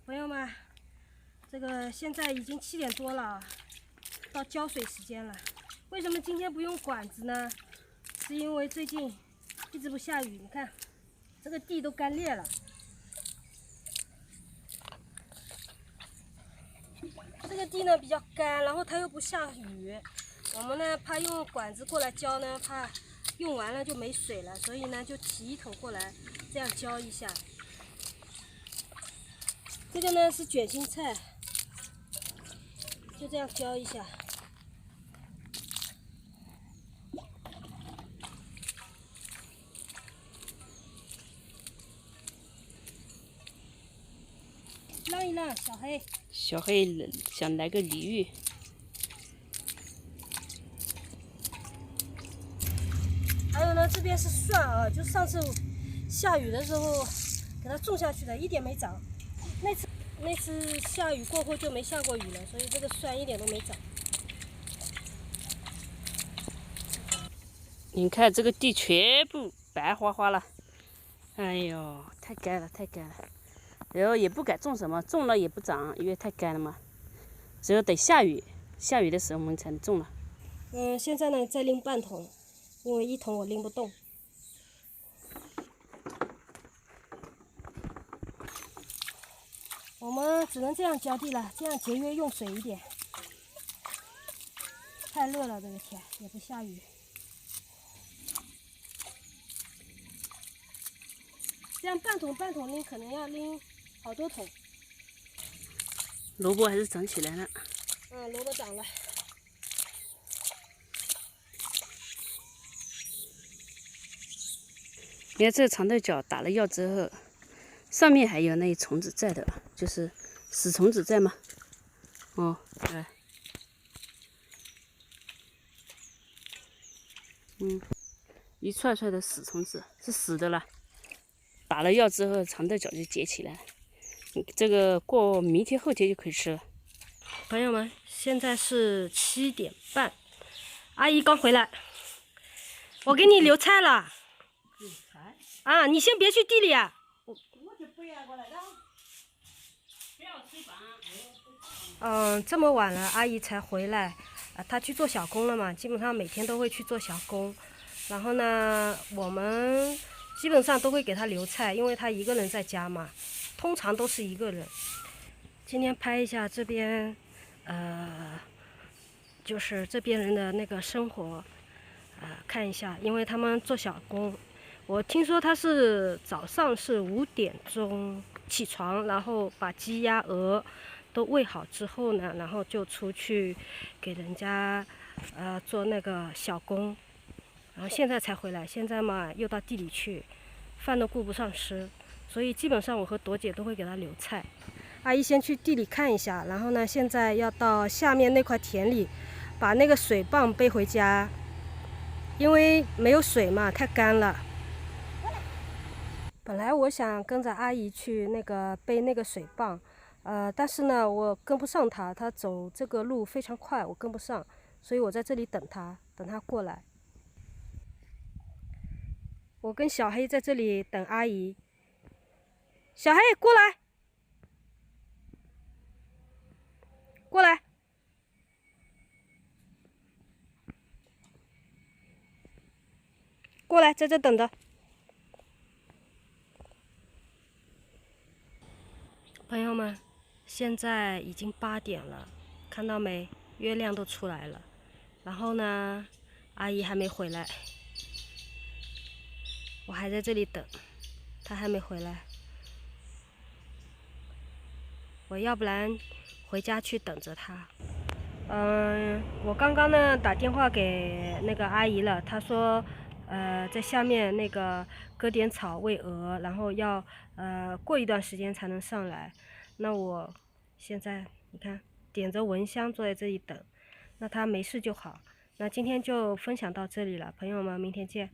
朋友们，这个现在已经7点多了，到浇水时间了。为什么今天不用管子呢？是因为最近一直不下雨，你看这个地都干裂了。这个地呢比较干，然后它又不下雨，我们呢怕用管子过来浇呢，怕用完了就没水了，所以呢就提一桶过来，这样浇一下。这个呢是卷心菜，就这样浇一下。让一让，小黑。小黑想来个鲤鱼。还有呢，这边是蒜啊，就上次下雨的时候给它种下去的，一点没长。那次下雨过后就没下过雨了，所以这个蒜一点都没长。你看这个地全部白花花了，哎呦，太干了，太干了。然后也不敢种什么，种了也不长，因为太干了嘛。只有等下雨，下雨的时候我们才能种了。现在呢再拎半桶，因为1桶我拎不动。我们只能这样浇地了，这样节约用水一点。太热了，这个天也不下雨。这样半桶拎，可能要拎好多桶。萝卜还是长起来了。萝卜长了。你看这个长豆角打了药之后，上面还有那些虫子在的，就是死虫子在吗？哦，来，一串串的死虫子是死的了。打了药之后，长豆角就结起来了。这个过明天后天就可以吃了。朋友们，现在是7点半，阿姨刚回来，我给你留菜了。留菜？啊，你先别去地里啊。我就不要过来了。不要吃饭。这么晚了，阿姨才回来，她去做小工了嘛，基本上每天都会去做小工。然后呢，我们基本上都会给她留菜，因为她一个人在家嘛，通常都是一个人。今天拍一下这边，就是这边人的那个生活，看一下，因为他们做小工。我听说他是早上是5点钟起床，然后把鸡鸭鹅都喂好之后呢，然后就出去给人家做那个小工，然后现在才回来。现在嘛又到地里去，饭都顾不上吃，所以基本上我和朵姐都会给他留菜。阿姨先去地里看一下，然后呢现在要到下面那块田里把那个水泵背回家，因为没有水嘛，太干了。本来我想跟着阿姨去那个背那个水泵，但是呢我跟不上她，她走这个路非常快，我跟不上，所以我在这里等她过来。我跟小黑在这里等阿姨。小黑过来，过来，过来，在这等着。朋友们，现在已经8点了，看到没？月亮都出来了。然后呢，阿姨还没回来，我还在这里等，她还没回来。我要不然回家去等着她。我刚刚呢打电话给那个阿姨了，她说，在下面那个割点草喂鹅，然后要过一段时间才能上来。那我现在你看点着蚊香坐在这里等，那她没事就好。那今天就分享到这里了，朋友们，明天见。